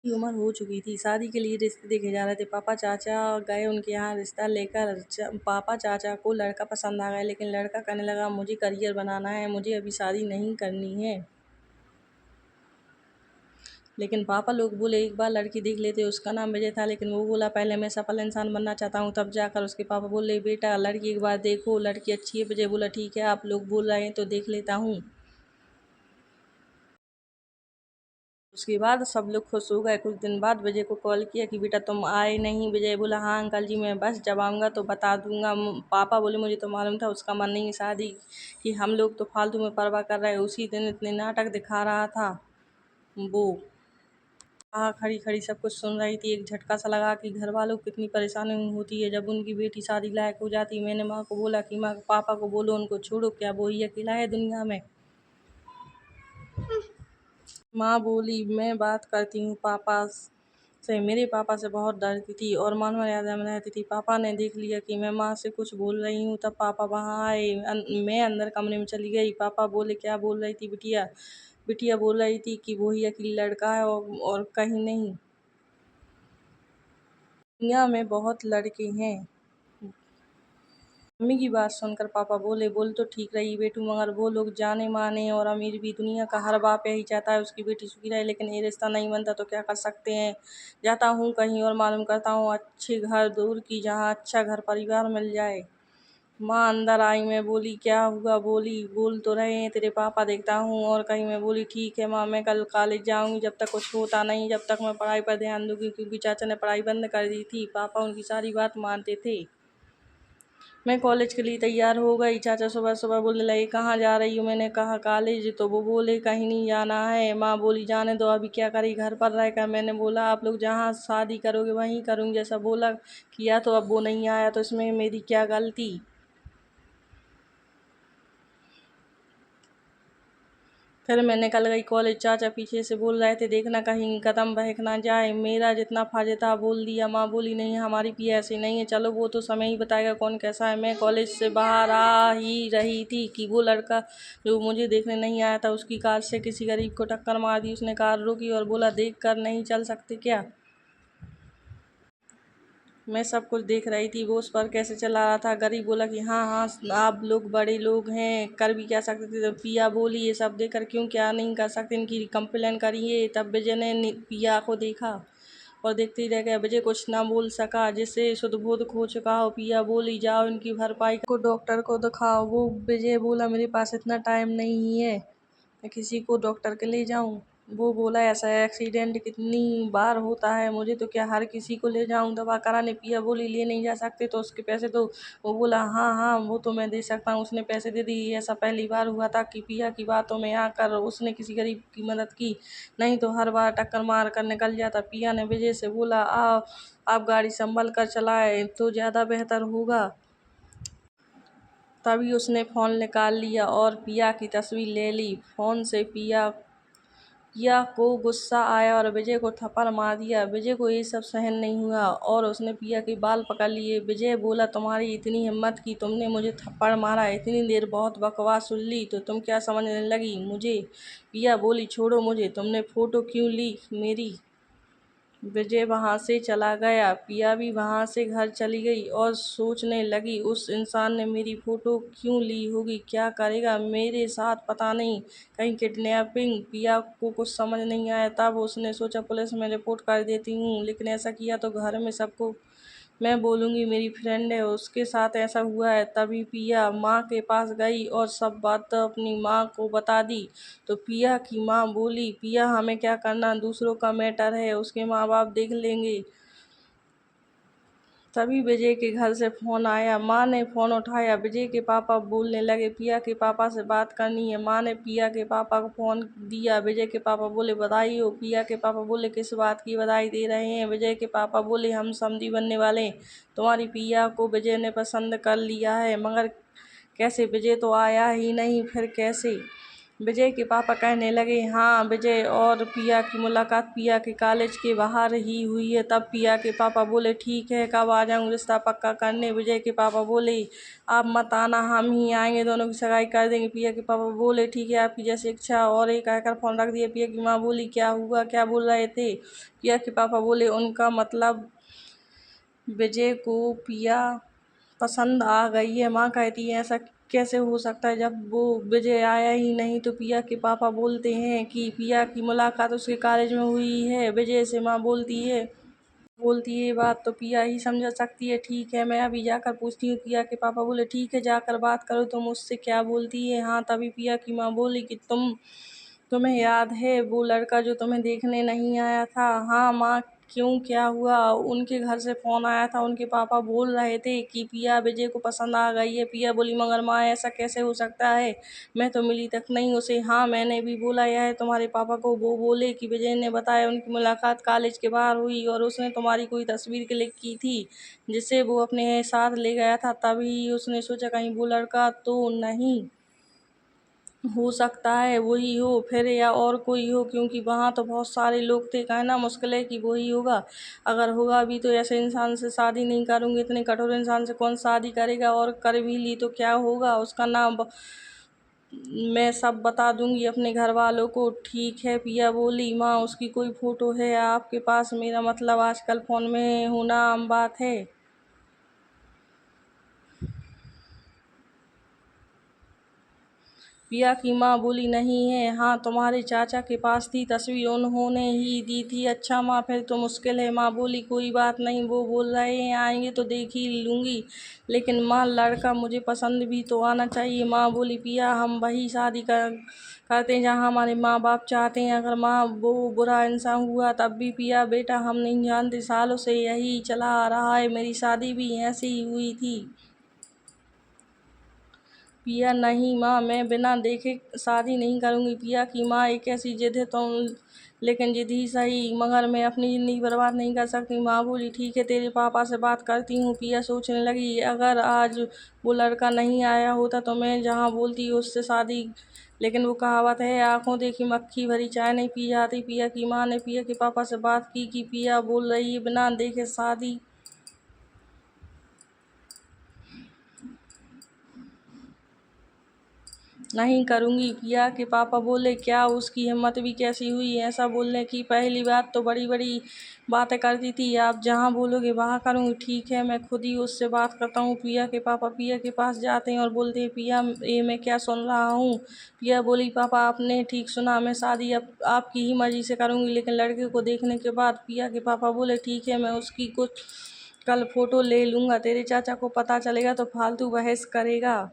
की उम्र हो चुकी थी, शादी के लिए रिश्ते देखे जा रहे थे। पापा चाचा गए उनके यहाँ रिश्ता लेकर। पापा चाचा को लड़का पसंद आ गया, लेकिन लड़का कहने लगा मुझे करियर बनाना है, मुझे अभी शादी नहीं करनी है। लेकिन पापा लोग बोले एक बार लड़की देख लेते। उसका नाम विजय था, लेकिन वो बोला पहले मैं सफल इंसान बनना चाहता हूँ, तब जाकर। उसके पापा बोले बेटा लड़की एक बार देखो, लड़की अच्छी है। विजय बोला ठीक है, आप लोग बोल रहे हैं तो देख लेता हूँ। उसके बाद सब लोग खुश हो गए। कुछ दिन बाद विजय को कॉल किया कि बेटा तुम आए नहीं। विजय बोला हाँ अंकल जी, मैं बस जब आऊँगा तो बता दूंगा। पापा बोले मुझे तो मालूम था उसका मन नहीं है शादी कि, हम लोग तो फालतू में परवाह कर रहे हैं। उसी दिन इतने नाटक दिखा रहा था वो। हाँ, खड़ी खड़ी सब कुछ सुन रही थी। एक झटका सा लगा कि घर वालों को कितनी परेशानी होती है जब उनकी बेटी शादी लायक हो जाती। मैंने माँ को बोला कि माँ पापा को बोलो उनको छोड़ो, क्या वो ही अकेला है दुनिया में। माँ बोली मैं बात करती हूँ पापा से। मेरे पापा से बहुत डरती थी और मान मर्यादा में रहती थी। पापा ने देख लिया कि मैं माँ से कुछ बोल रही हूँ, तब पापा वहाँ आए। मैं अंदर कमरे में चली गई। पापा बोले क्या बोल रही थी बिटिया? बिटिया बोल रही थी कि वही अकेली लड़का है और कहीं नहीं, दुनिया में बहुत लड़के हैं। मम्मी की बात सुनकर पापा बोले बोल तो ठीक रही बेटू, मगर वो लोग जाने माने और अमीर भी। दुनिया का हर बाप यही चाहता है उसकी बेटी सुखी रहे, लेकिन ये रिश्ता नहीं बनता तो क्या कर सकते हैं। जाता हूँ कहीं और मालूम करता हूँ अच्छे घर दूर की, जहाँ अच्छा घर परिवार मिल जाए। माँ अंदर आई। मैं बोली क्या हुआ? बोली बोल तो रहे हैं तेरे पापा, देखता हूँ और कहीं। मैं बोली ठीक है माँ, मैं कल कॉलेज जाऊँगी, जब तक कुछ होता नहीं, जब तक मैं पढ़ाई पर ध्यान दूँगी, क्योंकि चाचा ने पढ़ाई बंद कर दी थी। पापा उनकी सारी बात मानते थे। मैं कॉलेज के लिए तैयार हो गई। चाचा सुबह सुबह बोलने लगे कहाँ जा रही हो? मैंने कहा कॉलेज। तो वो बोले कहीं नहीं जाना है। माँ बोली जाने दो, अभी क्या करी घर पर रहकर। मैंने बोला आप लोग जहाँ शादी करोगे वहीं करूँगी, जैसा बोला किया। तो अब वो नहीं आया तो इसमें मेरी क्या गलती? फिर मैं निकल गई कॉलेज। चाचा पीछे से बोल रहे थे देखना कहीं कदम बहक ना जाए। मेरा जितना फर्ज था बोल दिया। माँ बोली नहीं हमारी पिया ऐसी नहीं है, चलो वो तो समय ही बताएगा कौन कैसा है। मैं कॉलेज से बाहर आ ही रही थी कि वो लड़का जो मुझे देखने नहीं आया था, उसकी कार से किसी गरीब को टक्कर मार दी। उसने कार रोकी और बोला देख कर नहीं चल सकते क्या? मैं सब कुछ देख रही थी वो उस पर कैसे चला रहा था। गरीब बोला कि हाँ हाँ आप लोग बड़े लोग हैं, कर भी क्या सकते थे। तो पिया बोली ये सब देखकर क्यों क्या नहीं कर सकते, इनकी कंप्लेन करिए। तब विजय ने पिया को देखा और देखते ही रह गया। विजय कुछ ना बोल सका, जिससे शुद्ध बोध खो चुका हो। पिया बोली जाओ इनकी भरपाई को डॉक्टर को दिखाओ। वो विजय बोला मेरे पास इतना टाइम नहीं है, मैं किसी को डॉक्टर के ले जाऊं। वो बोला ऐसा एक्सीडेंट कितनी बार होता है, मुझे तो क्या हर किसी को ले जाऊं दवा कराने। पिया बोली ले नहीं जा सकते तो उसके पैसे दो। वो बोला हाँ हाँ वो तो मैं दे सकता हूँ। उसने पैसे दे दिए। ऐसा पहली बार हुआ था कि पिया की बातों में आकर उसने किसी गरीब की मदद की, नहीं तो हर बार टक्कर मार कर निकल जाता। पिया ने विजय से बोला आप गाड़ी संभल कर चलाए तो ज़्यादा बेहतर होगा। तभी उसने फ़ोन निकाल लिया और पिया की तस्वीर ले ली फ़ोन से। पिया पिया को गुस्सा आया और विजय को थप्पड़ मार दिया। विजय को ये सब सहन नहीं हुआ और उसने पिया के बाल पकड़ लिए। विजय बोला तुम्हारी इतनी हिम्मत की तुमने मुझे थप्पड़ मारा, इतनी देर बहुत बकवास सुन ली तो तुम क्या समझने लगी मुझे? पिया बोली छोड़ो मुझे, तुमने फ़ोटो क्यों ली मेरी? विजय वहाँ से चला गया। पिया भी वहाँ से घर चली गई और सोचने लगी उस इंसान ने मेरी फ़ोटो क्यों ली होगी, क्या करेगा मेरे साथ पता नहीं, कहीं किडनैपिंग। पिया को कुछ समझ नहीं आया। तब उसने सोचा पुलिस में रिपोर्ट कर देती हूँ, लेकिन ऐसा किया तो घर में सबको मैं बोलूँगी मेरी फ्रेंड है उसके साथ ऐसा हुआ है। तभी पिया माँ के पास गई और सब बात अपनी माँ को बता दी। तो पिया की माँ बोली पिया हमें क्या करना, दूसरों का मैटर है, उसके माँ बाप देख लेंगे। तभी विजय के घर से फ़ोन आया। माँ ने फ़ोन उठाया। विजय के पापा बोलने लगे पिया के पापा से बात करनी है। माँ ने पिया के पापा को फ़ोन दिया। विजय के पापा बोले बधाई हो। पिया के पापा बोले किस बात की बधाई दे रहे हैं? विजय के पापा बोले हम समधी बनने वाले हैं, तुम्हारी पिया को विजय ने पसंद कर लिया है। मगर कैसे? विजय तो आया ही नहीं, फिर कैसे? विजय के पापा कहने लगे, हाँ, विजय और पिया की मुलाकात पिया के कॉलेज के बाहर ही हुई है। तब पिया के पापा बोले, ठीक है, कब आ जाऊँ रिश्ता पक्का करने? विजय के पापा बोले, आप मत आना, हम ही आएंगे, दोनों की सगाई कर देंगे। पिया के पापा बोले, ठीक है, आपकी जैसी इच्छा। और एक कहकर फोन रख दिया। पिया की माँ बोली, क्या हुआ, क्या बोल रहे थे? पिया के पापा बोले, उनका मतलब विजय को पिया पसंद आ गई है। माँ कहती है, ऐसा कैसे हो सकता है जब वो विजय आया ही नहीं? तो पिया के पापा बोलते हैं कि पिया की मुलाकात उसके कॉलेज में हुई है विजय से। माँ बोलती है, ये बात तो पिया ही समझ सकती है। ठीक है, मैं अभी जाकर पूछती हूँ। पिया के पापा बोले, ठीक है, जाकर बात करो। तुम उससे क्या बोलती है? हाँ, तभी पिया की माँ बोली कि तुम्हें याद है वो लड़का जो तुम्हें देखने नहीं आया था? हाँ माँ, क्यों, क्या हुआ? उनके घर से फ़ोन आया था, उनके पापा बोल रहे थे कि पिया विजय को पसंद आ गई है। पिया बोली, मगर माँ, ऐसा कैसे हो सकता है? मैं तो मिली तक नहीं उसे। हाँ, मैंने भी बोला यह है तुम्हारे पापा को। वो बोले कि विजय ने बताया उनकी मुलाकात कॉलेज के बाहर हुई और उसने तुम्हारी कोई तस्वीर क्लिक की थी जिसे वो अपने साथ ले गया था। तभी उसने सोचा कहीं वो लड़का तो नहीं हो सकता है वही हो फिर, या और कोई हो, क्योंकि वहाँ तो बहुत सारे लोग थे। कहना मुश्किल है कि वही होगा। अगर होगा भी तो ऐसे इंसान से शादी नहीं करूँगी। इतने कठोर इंसान से कौन शादी करेगा? और कर भी ली तो क्या होगा? उसका नाम मैं सब बता दूंगी अपने घर वालों को। ठीक है, पिया बोली। माँ, उसकी कोई फोटो है आपके पास? मेरा मतलब आजकल फ़ोन में होना आम बात है। पिया की माँ बोली, नहीं है। हाँ, तुम्हारे चाचा के पास थी तस्वीर, उन्होंने ही दी थी। अच्छा माँ, फिर तो मुश्किल है। माँ बोली, कोई बात नहीं, वो बोल रहे हैं आएंगे तो देख ही लूँगी, लेकिन माँ, लड़का मुझे पसंद भी तो आना चाहिए। माँ बोली, पिया, हम वही शादी करते हैं जहाँ हमारे माँ बाप चाहते हैं। अगर माँ वो बुरा इंसान हुआ तब भी? पिया बेटा, हम नहीं जानते, सालों से यही चला आ रहा है, मेरी शादी भी ऐसे ही हुई थी। पिया, नहीं माँ, मैं बिना देखे शादी नहीं करूँगी। पिया की माँ, एक ऐसी जिद है तो लेकिन जिद ही सही, मगर मैं अपनी ज़िंदगी बर्बाद नहीं कर सकती। माँ बोली, ठीक है, तेरे पापा से बात करती हूँ। पिया सोचने लगी, अगर आज वो लड़का नहीं आया होता तो मैं जहाँ बोलती उससे शादी, लेकिन वो कहावत है, आंखों देखी मक्खी भरी चाय नहीं पी जाती। पिया की माँ ने पिया के पापा से बात की कि पिया बोल रही है बिना देखे शादी नहीं करूँगी। पिया के पापा बोले, क्या उसकी हिम्मत भी कैसी हुई ऐसा बोलने की? पहली बात तो बड़ी बड़ी बातें करती थी, आप जहाँ बोलोगे वहाँ करूँगी। ठीक है, मैं खुद ही उससे बात करता हूँ। पिया के पापा पिया के पास जाते हैं और बोलते हैं, पिया, ये मैं क्या सुन रहा हूँ? पिया बोली, पापा, आपने ठीक सुना, मैं शादी अब आपकी ही मर्जी से करूँगी, लेकिन लड़के को देखने के बाद। पिया के पापा बोले, ठीक है, मैं उसकी कुछ कल फ़ोटो ले लूँगा, तेरे चाचा को पता चलेगा तो फालतू बहस करेगा।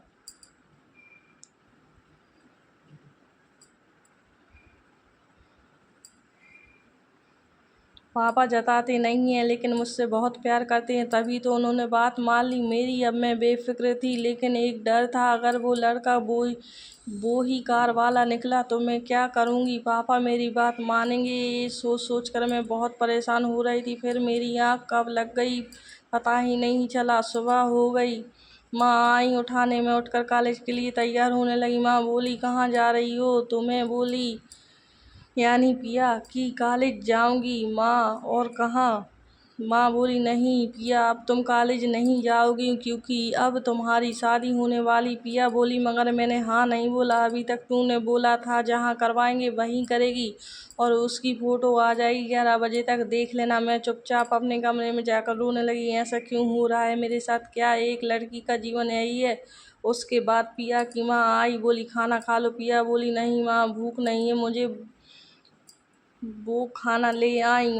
पापा जताते नहीं हैं, लेकिन मुझसे बहुत प्यार करते हैं, तभी तो उन्होंने बात मान ली मेरी। अब मैं बेफिक्र थी, लेकिन एक डर था, अगर वो लड़का वो ही कार वाला निकला तो मैं क्या करूँगी? पापा मेरी बात मानेंगे? ये सोच सोच कर मैं बहुत परेशान हो रही थी। फिर मेरी आँख कब लग गई पता ही नहीं चला। सुबह हो गई, माँ आई उठाने में। उठकर कॉलेज के लिए तैयार होने लगी। माँ बोली, कहाँ जा रही हो? तो मैं बोली, यानी पिया की कॉलेज जाऊंगी। माँ, और कहाँ? माँ बोली, नहीं पिया, अब तुम कॉलेज नहीं जाओगी क्योंकि अब तुम्हारी शादी होने वाली। पिया बोली, मगर मैंने हाँ नहीं बोला। अभी तक तूने बोला था जहाँ करवाएंगे वहीं करेगी, और उसकी फ़ोटो आ जाएगी 11 बजे तक, देख लेना। मैं चुपचाप अपने कमरे में जाकर रोने लगी। ऐसा क्यों हो रहा है मेरे साथ? क्या एक लड़की का जीवन यही है? उसके बाद पिया की माँ आई, बोली, खाना खा लो। पिया बोली, नहीं माँ, भूख नहीं है मुझे। वो खाना ले आई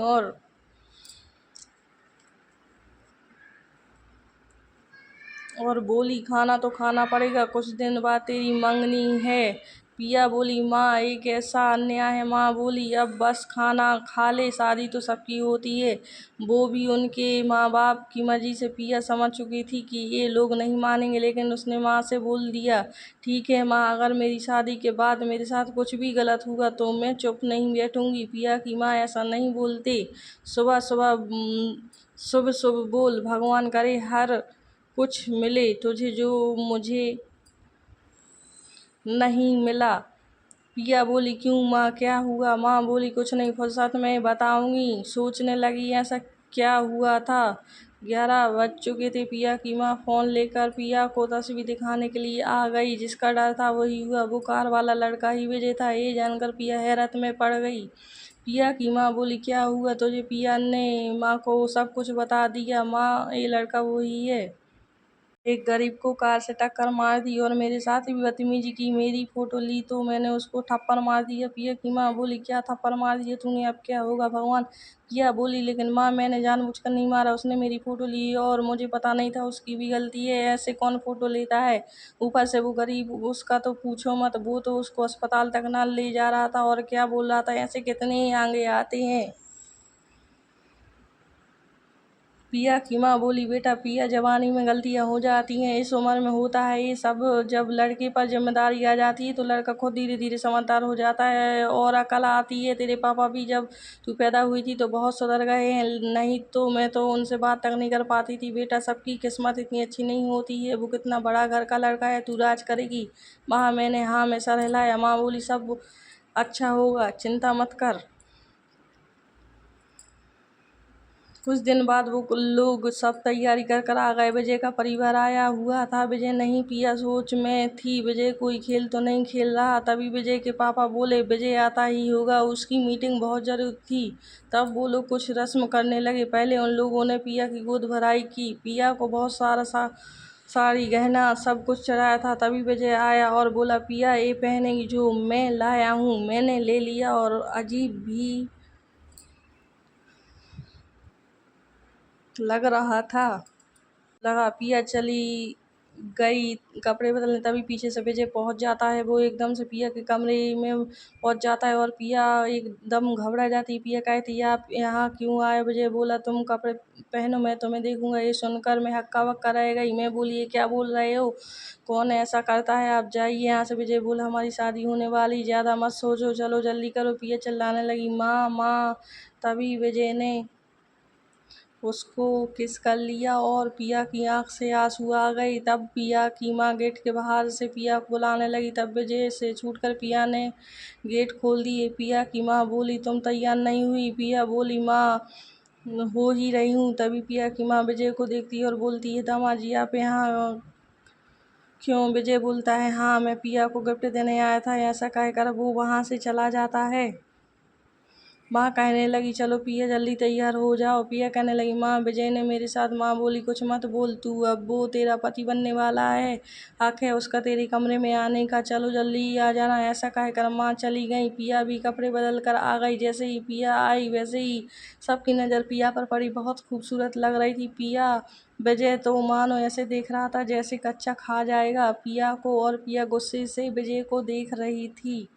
और बोली, खाना तो खाना पड़ेगा, कुछ दिन बाद तेरी मंगनी है। पिया बोली, माँ, एक ऐसा अन्याय है। माँ बोली, अब बस खाना खा ले, शादी तो सबकी होती है, वो भी उनके माँ बाप की मर्जी से। पिया समझ चुकी थी कि ये लोग नहीं मानेंगे, लेकिन उसने माँ से बोल दिया, ठीक है माँ, अगर मेरी शादी के बाद मेरे साथ कुछ भी गलत हुआ तो मैं चुप नहीं बैठूंगी। पिया की माँ ऐसा नहीं बोलते। सुबह सुबह शुभ शुभ बोल, भगवान करे हर कुछ मिले तुझे जो मुझे नहीं मिला। पिया बोली क्यों माँ, क्या हुआ? माँ बोली कुछ नहीं, फुर्सत में बताऊंगी। सोचने लगी ऐसा क्या हुआ था। 11 बज चुके थे। पिया की माँ फोन लेकर पिया को तस्वीर दिखाने के लिए आ गई। जिसका डर था वही हुआ, वो कार वाला लड़का ही विजय था। ये जानकर पिया हैरत में पड़ गई। पिया की माँ बोली क्या हुआ तुझे? पिया ने माँ को सब कुछ बता दिया। माँ, ये लड़का वही है, एक गरीब को कार से टक्कर मार दी और मेरे साथ भी बदतमीजी की। मेरी फोटो ली तो मैंने उसको थप्पड़ मार दिया। पिया की माँ बोली क्या थप्पड़ मार दिया तूने? अब क्या होगा भगवान। पिया बोली लेकिन माँ, मैंने जानबूझकर नहीं मारा। उसने मेरी फोटो ली और मुझे पता नहीं था, उसकी भी गलती है। ऐसे कौन फोटो लेता है? ऊपर से वो गरीब, उसका तो पूछो मत। वो तो उसको अस्पताल तक ना ले जा रहा था और क्या बोल रहा था। ऐसे कितने आगे आते हैं। पिया की माँ बोली बेटा, पिया जवानी में गलतियाँ हो जाती हैं, इस उम्र में होता है ये सब। जब लड़के पर जिम्मेदारी आ जाती है तो लड़का खुद धीरे धीरे समझदार हो जाता है और अकल आती है। तेरे पापा भी जब तू पैदा हुई थी तो बहुत सुधर गए हैं, नहीं तो मैं तो उनसे बात तक नहीं कर पाती थी। बेटा, सबकी किस्मत इतनी अच्छी नहीं होती है। वो कितना बड़ा घर का लड़का है, तू राज करेगी। मैंने हाँ में सर हिलाया। माँ बोली सब अच्छा होगा, चिंता मत कर। कुछ दिन बाद वो लोग सब तैयारी कर कर आ गए। विजय का परिवार आया हुआ था। विजय नहीं, पिया सोच में थी विजय कोई खेल तो नहीं खेल रहा। तभी विजय के पापा बोले विजय आता ही होगा, उसकी मीटिंग बहुत जरूरी थी। तब वो लोग कुछ रस्म करने लगे। पहले उन लोगों ने पिया की गोद भराई की। पिया को बहुत सारा साड़ी गहना सब कुछ चढ़ाया था। तभी विजय आया और बोला पिया ये पहनेगी जो मैं लाया हूँ। मैंने ले लिया और अजीब भी लग रहा था। लगा। पिया चली गई कपड़े बदलने। तभी पीछे से विजय पहुंच जाता है। वो एकदम से पिया के कमरे में पहुंच जाता है और पिया एकदम घबरा जाती है। पिया कहती है आप यहाँ क्यों आए? विजय बोला तुम कपड़े पहनो, मैं तुम्हें देखूंगा। ये सुनकर मैं हक्का बक्का रह गई। मैं बोली ये क्या बोल रहे हो? कौन ऐसा करता है? आप जाइए यहाँ से। विजय बोला हमारी शादी होने वाली, ज्यादा मत सोचो, चलो जल्दी करो। पिया चिल्लाने लगी माँ माँ। तभी विजय ने उसको किस कर लिया और पिया की आंख से आंसू आ गए। तब पिया की माँ गेट के बाहर से पिया को बुलाने लगी। तब विजय से छूटकर पिया ने गेट खोल दिए। पिया की माँ बोली तुम तैयार नहीं हुई? पिया बोली माँ, हो ही रही हूँ। तभी पिया की माँ विजय को देखती है और बोलती है दामाद जी आप यहाँ क्यों? विजय बोलता है हाँ, मैं पिया को गिफ्ट देने आया था। ऐसा कहकर वो वहाँ से चला जाता है। माँ कहने लगी चलो पिया जल्दी तैयार हो जाओ। पिया कहने लगी माँ, विजय ने मेरे साथ। माँ बोली कुछ मत बोल तू, अब वो तेरा पति बनने वाला है, हक है उसका तेरे कमरे में आने का। चलो जल्दी आ जाना। ऐसा कहकर माँ चली गई। पिया भी कपड़े बदल कर आ गई। जैसे ही पिया आई वैसे ही सबकी नज़र पिया पर पड़ी। बहुत खूबसूरत लग रही थी पिया। विजय तो मानो ऐसे देख रहा था जैसे कच्चा खा जाएगा पिया को, और पिया गुस्से से विजय को देख रही थी।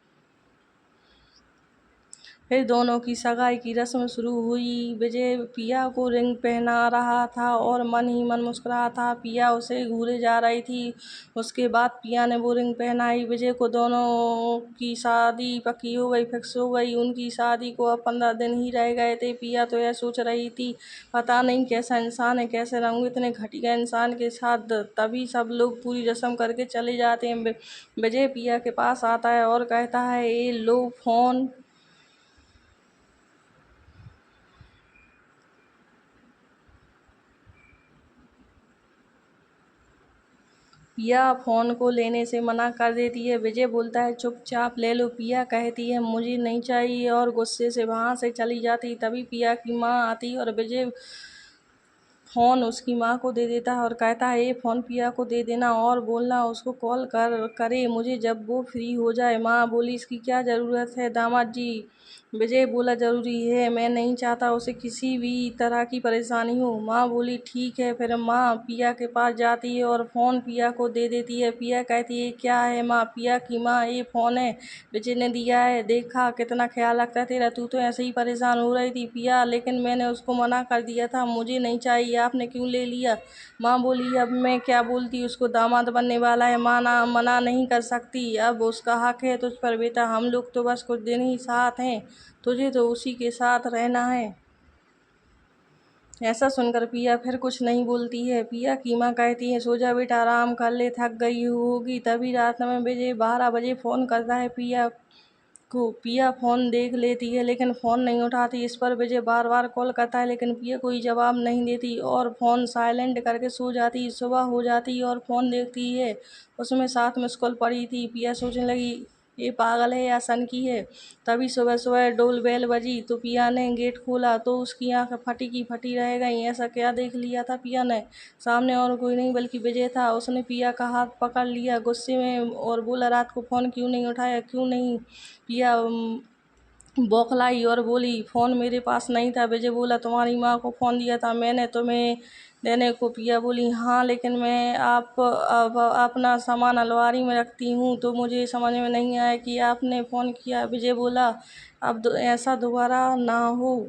फिर दोनों की सगाई की रस्म शुरू हुई। विजय पिया को रिंग पहना रहा था और मन ही मन मुस्कुरा था। पिया उसे घूरे जा रही थी। उसके बाद पिया ने वो रिंग पहनाई विजय को। दोनों की शादी पक्की हो गई, फिक्स हो गई। उनकी शादी को अब 15 दिन ही रह गए थे। पिया तो यह सोच रही थी पता नहीं कैसा इंसान है, कैसे रहूंगी इतने घटिया इंसान के साथ। तभी सब लोग पूरी रस्म करके चले जाते हैं। विजय पिया के पास आता है और कहता है ये लो फोन। पिया फोन को लेने से मना कर देती है। विजय बोलता है चुपचाप ले लो। पिया कहती है मुझे नहीं चाहिए और गुस्से से वहां से चली जाती। तभी पिया की माँ आती और विजय फ़ोन उसकी माँ को दे देता है और कहता है ये फ़ोन पिया को दे देना और बोलना उसको कॉल करे मुझे जब वो फ्री हो जाए। माँ बोली इसकी क्या ज़रूरत है दामाद जी? विजय बोला ज़रूरी है, मैं नहीं चाहता उसे किसी भी तरह की परेशानी हो। माँ बोली ठीक है। फिर माँ पिया के पास जाती है और फ़ोन पिया को दे देती है। पिया कहती है क्या है माँ? पिया की माँ ये फ़ोन है, विजय ने दिया है, देखा कितना ख्याल रखता है तेरा। तू तो ऐसे ही परेशान हो रही थी पिया, लेकिन मैंने उसको मना कर दिया था, मुझे नहीं चाहिए, आपने क्यों ले लिया? माँ बोली अब मैं क्या बोलती, उसको दामाद बनने वाला है, माँ ना मना नहीं कर सकती, अब उसका हक है तुझ पर बेटा। हम लोग तो बस कुछ दिन ही साथ हैं, तुझे तो उसी के साथ रहना है। ऐसा सुनकर पिया फिर कुछ नहीं बोलती है। पिया की माँ कहती है सो जा बेटा, आराम कर ले, थक गई होगी। तभी रात में विजय 12 बजे फ़ोन करता है पिया को पिया फ़ोन देख लेती है लेकिन फ़ोन नहीं उठाती। इस पर विजय बार बार कॉल करता है लेकिन पिया कोई जवाब नहीं देती और फ़ोन साइलेंट करके सो जाती। सुबह हो जाती और फ़ोन देखती है, उसमें 7 मिस कॉल पड़ी थी। पिया सोचने लगी, ये पागल है या सनकी है। तभी सुबह सुबह डोल बेल बजी तो पिया ने गेट खोला तो उसकी आंख फटी की फटी रह गई। ऐसा क्या देख लिया था पिया ने? सामने और कोई नहीं बल्कि विजय था। उसने पिया का हाथ पकड़ लिया गुस्से में और बोला, रात को फ़ोन क्यों नहीं उठाया, क्यों नहीं? पिया बौखलाई और बोली, फ़ोन मेरे पास नहीं था। विजय बोला, तुम्हारी माँ को फ़ोन दिया था मैंने तुम्हें देने को। पिया बोली, हाँ लेकिन मैं आप अब अपना सामान अलमारी में रखती हूँ तो मुझे समझ में नहीं आया कि आपने फ़ोन किया। विजय बोला, अब ऐसा दोबारा ना हो।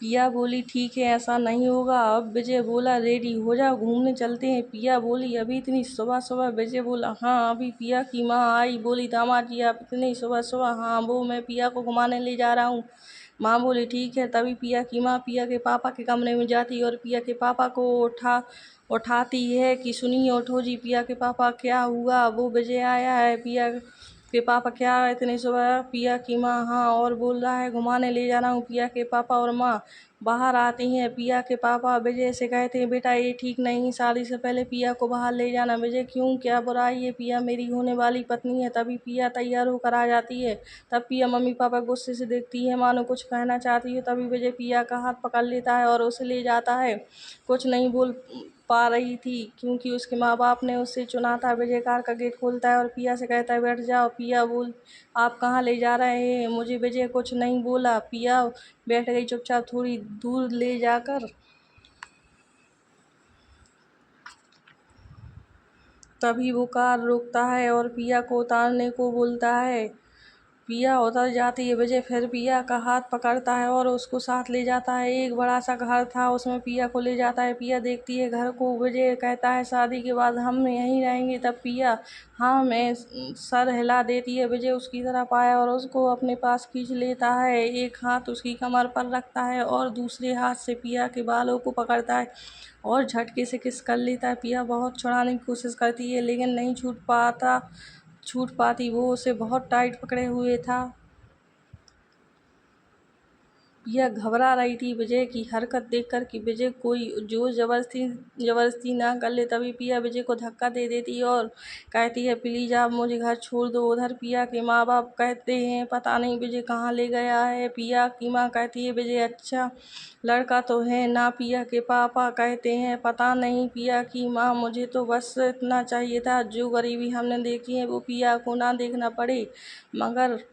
पिया बोली, ठीक है ऐसा नहीं होगा। अब विजय बोला, रेडी हो जाओ घूमने चलते हैं। पिया बोली, अभी इतनी सुबह सुबह? विजय बोला, हाँ अभी। पिया की माँ आई, बोली, दामाद जी आप इतनी सुबह सुबह? हाँ वो मैं पिया को घुमाने ले जा रहा हूँ। माँ बोली, ठीक है। तभी पिया की माँ पिया के पापा के कमरे में जाती और पिया के पापा को उठाती है कि सुनिए, उठो जी। पिया के पापा, क्या हुआ? वो विजय आया है। पिया के पापा, क्या इतनी सुबह? पिया की माँ, हाँ, और बोल रहा है घुमाने ले जाना हूँ। पिया के पापा और माँ बाहर आती हैं। पिया के पापा विजय से कहते हैं, बेटा ये ठीक नहीं, शादी से पहले पिया को बाहर ले जाना। विजय, क्यों, क्या बुराई है? पिया मेरी होने वाली पत्नी है। तभी पिया तैयार होकर आ जाती है। तब पिया मम्मी पापा गुस्से से देखती है मानो कुछ कहना चाहती है। तभी विजय पिया का हाथ पकड़ लेता है और उसे ले जाता है। कुछ नहीं बोल पा रही थी क्योंकि उसके माँ बाप ने उसे चुना था। विजय कार का गेट खोलता है और पिया से कहता है, बैठ जाओ। पिया बोल, आप कहाँ ले जा रहे हैं मुझे? विजय कुछ नहीं बोला। पिया बैठ गई चुपचाप। थोड़ी दूर ले जाकर तभी वो कार रोकता है और पिया को उतारने को बोलता है। पिया उतर जाती है। विजय फिर पिया का हाथ पकड़ता है और उसको साथ ले जाता है। एक बड़ा सा घर था, उसमें पिया को ले जाता है। पिया देखती है घर को। विजय कहता है, शादी के बाद हम यहीं रहेंगे। तब पिया हाँ मैं सर हिला देती है। विजय उसकी तरफ आया और उसको अपने पास खींच लेता है। एक हाथ उसकी कमर पर रखता है और दूसरे हाथ से पिया के बालों को पकड़ता है और झटके से किस कर लेता है। पिया बहुत छुड़ाने की कोशिश करती है लेकिन नहीं छूट पाती। वो उसे बहुत टाइट पकड़े हुए था। पिया घबरा रही थी विजय की हरकत देखकर कि विजय कोई जोर जबरदस्ती ना कर ले। तभी पिया विजय को धक्का दे देती है और कहती है, प्लीज आप मुझे घर छोड़ दो। उधर पिया के माँ बाप कहते हैं, पता नहीं विजय कहाँ ले गया है। पिया की माँ कहती है, विजय अच्छा लड़का तो है ना। पिया के पापा कहते हैं, पता नहीं। पिया की माँ, मुझे तो बस इतना चाहिए था, जो गरीबी हमने देखी है वो पिया को ना देखना पड़े। मगर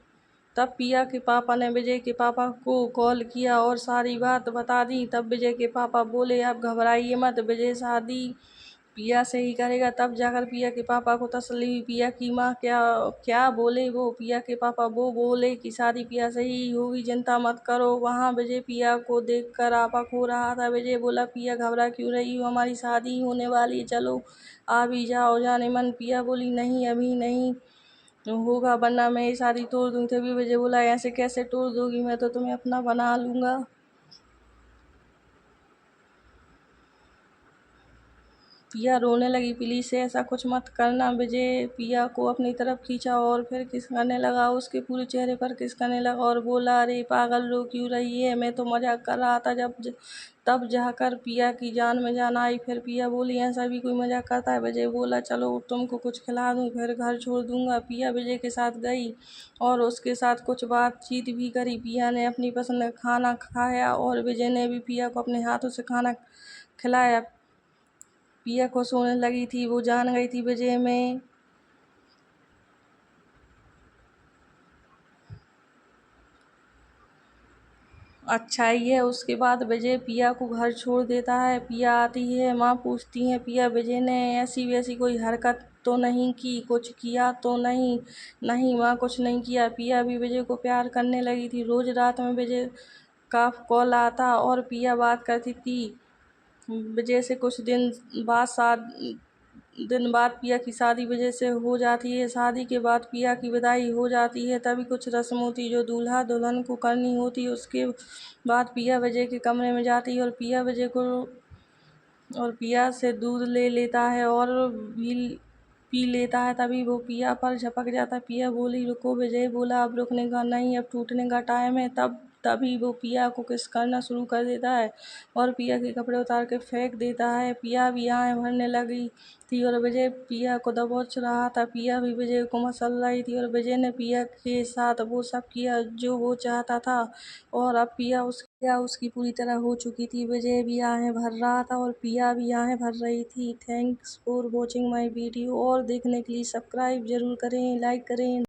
तब पिया के पापा ने विजय के पापा को कॉल किया और सारी बात बता दी। तब विजय के पापा बोले, आप घबराइए मत, विजय शादी पिया से ही करेगा। तब जाकर पिया के पापा को तसल्ली हुई। पिया की माँ, क्या क्या बोले वो? पिया के पापा वो बोले कि शादी पिया से ही होगी, चिंता मत करो। वहाँ विजय पिया को देखकर आपा खो रहा था। विजय बोला, पिया घबरा क्यों रही हो, हमारी शादी होने वाली है, चलो आ भी जाओ। जाने मन पिया बोली, नहीं अभी नहीं होगा वरना मैं ये शादी तोड़ दूंगी। तभी विजय बोला, ऐसे कैसे तोड़ दोगी, मैं तो तुम्हें अपना बना लूंगा। पिया रोने लगी, प्लीज से ऐसा कुछ मत करना। विजय पिया को अपनी तरफ खींचा और फिर किस करने लगा, उसके पूरे चेहरे पर किस करने लगा और बोला, अरे पागल रो क्यों रही है, मैं तो मजाक कर रहा था। तब जाकर पिया की जान में जान आई। फिर पिया बोली, ऐसा भी कोई मजाक करता है? विजय बोला, चलो तुमको कुछ खिला दूं फिर घर छोड़ दूंगा। पिया विजय के साथ गई और उसके साथ कुछ बातचीत भी करी। पिया ने अपनी पसंद का खाना खाया और विजय ने भी पिया को अपने हाथों से खाना खिलाया। पिया खुश होने लगी थी, वो जान गई थी विजय में अच्छाई है। उसके बाद विजय पिया को घर छोड़ देता है। पिया आती है, माँ पूछती है, पिया विजय ने ऐसी वैसी कोई हरकत तो नहीं की, कुछ किया तो नहीं? नहीं माँ, कुछ नहीं किया। पिया भी विजय को प्यार करने लगी थी। रोज रात में विजय का कॉल आता और पिया बात करती थी विजय से। कुछ दिन बाद पिया की शादी विजय से हो जाती है। शादी के बाद पिया की विदाई हो जाती है। तभी कुछ रस्म होती जो दूल्हा दुल्हन को करनी होती। उसके बाद पिया विजय के कमरे में जाती है और पिया विजय को और पिया से दूध ले लेता है और भी पी लेता है। तभी वो पिया पर झपक जाता है। पिया बोली, रुको। विजय बोला, अब रुकने का नहीं, अब टूटने का टाइम है। तभी वो पिया को किस करना शुरू कर देता है और पिया के कपड़े उतार के फेंक देता है। पिया भी आँखें भरने लगी थी और विजय पिया को दबोच रहा था। पिया भी विजय को मसल रही थी और विजय ने पिया के साथ वो सब किया जो वो चाहता था और अब पिया उसकी पूरी तरह हो चुकी थी। विजय भी आँखें भर रहा था और पिया भी आँखें भर रही थी। Thanks for watching my video. और देखने के लिए सब्सक्राइब जरूर करें, लाइक करें।